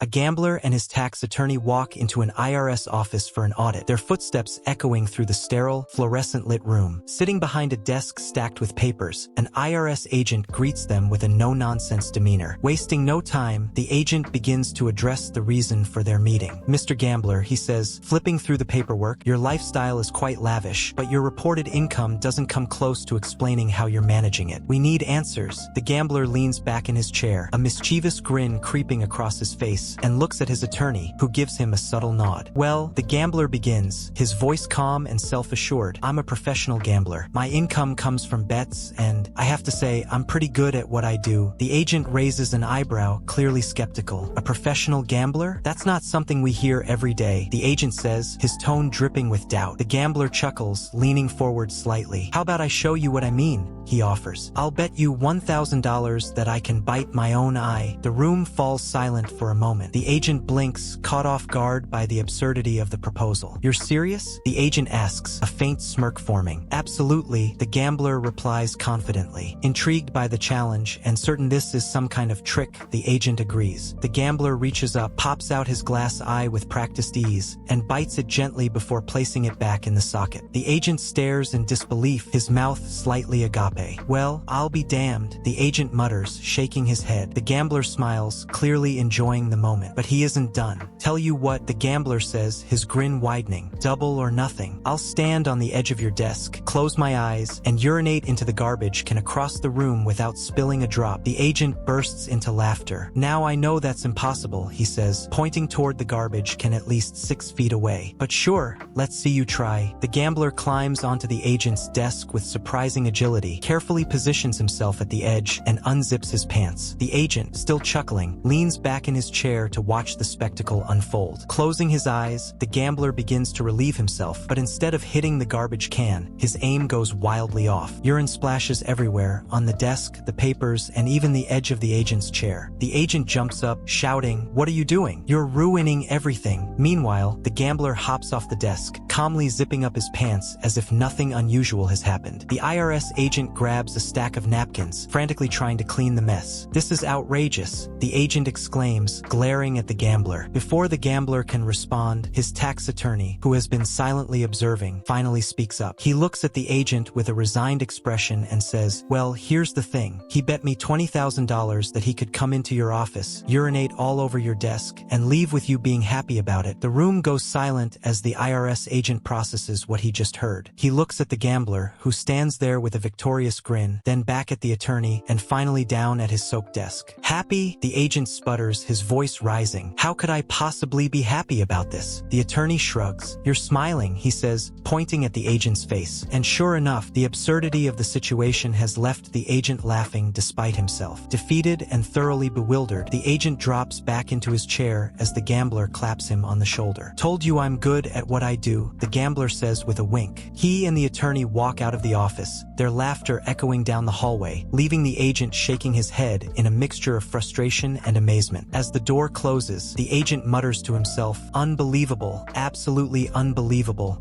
A gambler and his tax attorney walk into an IRS office for an audit, their footsteps echoing through the sterile, fluorescent-lit room. Sitting behind a desk stacked with papers, an IRS agent greets them with a no-nonsense demeanor. Wasting no time, the agent begins to address the reason for their meeting. "Mr. Gambler," he says, flipping through the paperwork, "your lifestyle is quite lavish, but your reported income doesn't come close to explaining how you're managing it. We need answers." The gambler leans back in his chair, a mischievous grin creeping across his face, and looks at his attorney, who gives him a subtle nod. "Well," the gambler begins, his voice calm and self-assured, "I'm a professional gambler. My income comes from bets, and I have to say, I'm pretty good at what I do." The agent raises an eyebrow, clearly skeptical. "A professional gambler? That's not something we hear every day," the agent says, his tone dripping with doubt. The gambler chuckles, leaning forward slightly. "How about I show you what I mean?" he offers. "I'll bet you $1,000 that I can bite my own eye." The room falls silent for a moment. The agent blinks, caught off guard by the absurdity of the proposal. "You're serious?" the agent asks, a faint smirk forming. "Absolutely," the gambler replies confidently. Intrigued by the challenge and certain this is some kind of trick, the agent agrees. The gambler reaches up, pops out his glass eye with practiced ease, and bites it gently before placing it back in the socket. The agent stares in disbelief, his mouth slightly agape. "Well, I'll be damned," the agent mutters, shaking his head. The gambler smiles, clearly enjoying the moment. But he isn't done. "Tell you what," the gambler says, his grin widening. "Double or nothing. I'll stand on the edge of your desk, close my eyes, and urinate into the garbage can across the room without spilling a drop." The agent bursts into laughter. "Now I know that's impossible," he says, pointing toward the garbage can at least 6 feet away. "But sure, let's see you try." The gambler climbs onto the agent's desk with surprising agility, carefully positions himself at the edge, and unzips his pants. The agent, still chuckling, leans back in his chair to watch the spectacle unfold. Closing his eyes, the gambler begins to relieve himself, but instead of hitting the garbage can, his aim goes wildly off. Urine splashes everywhere, on the desk, the papers, and even the edge of the agent's chair. The agent jumps up, shouting, "What are you doing? You're ruining everything." Meanwhile, the gambler hops off the desk, calmly zipping up his pants as if nothing unusual has happened. The IRS agent grabs a stack of napkins, frantically trying to clean the mess. "This is outrageous," the agent exclaims, glaring at the gambler. Before the gambler can respond, his tax attorney, who has been silently observing, finally speaks up. He looks at the agent with a resigned expression and says, "Well, here's the thing. He bet me $20,000 that he could come into your office, urinate all over your desk, and leave with you being happy about it." The room goes silent as the IRS agent processes what he just heard. He looks at the gambler, who stands there with a victorious grin, then back at the attorney, and finally down at his soaked desk. "Happy?" the agent sputters, his voice rising. "How could I possibly be happy about this?" The attorney shrugs. "You're smiling," he says, pointing at the agent's face. And sure enough, the absurdity of the situation has left the agent laughing despite himself. Defeated and thoroughly bewildered, the agent drops back into his chair as the gambler claps him on the shoulder. "Told you I'm good at what I do," the gambler says with a wink. He and the attorney walk out of the office, their laughter echoing down the hallway, leaving the agent shaking his head in a mixture of frustration and amazement. As the door closes, the agent mutters to himself, "Unbelievable, absolutely unbelievable."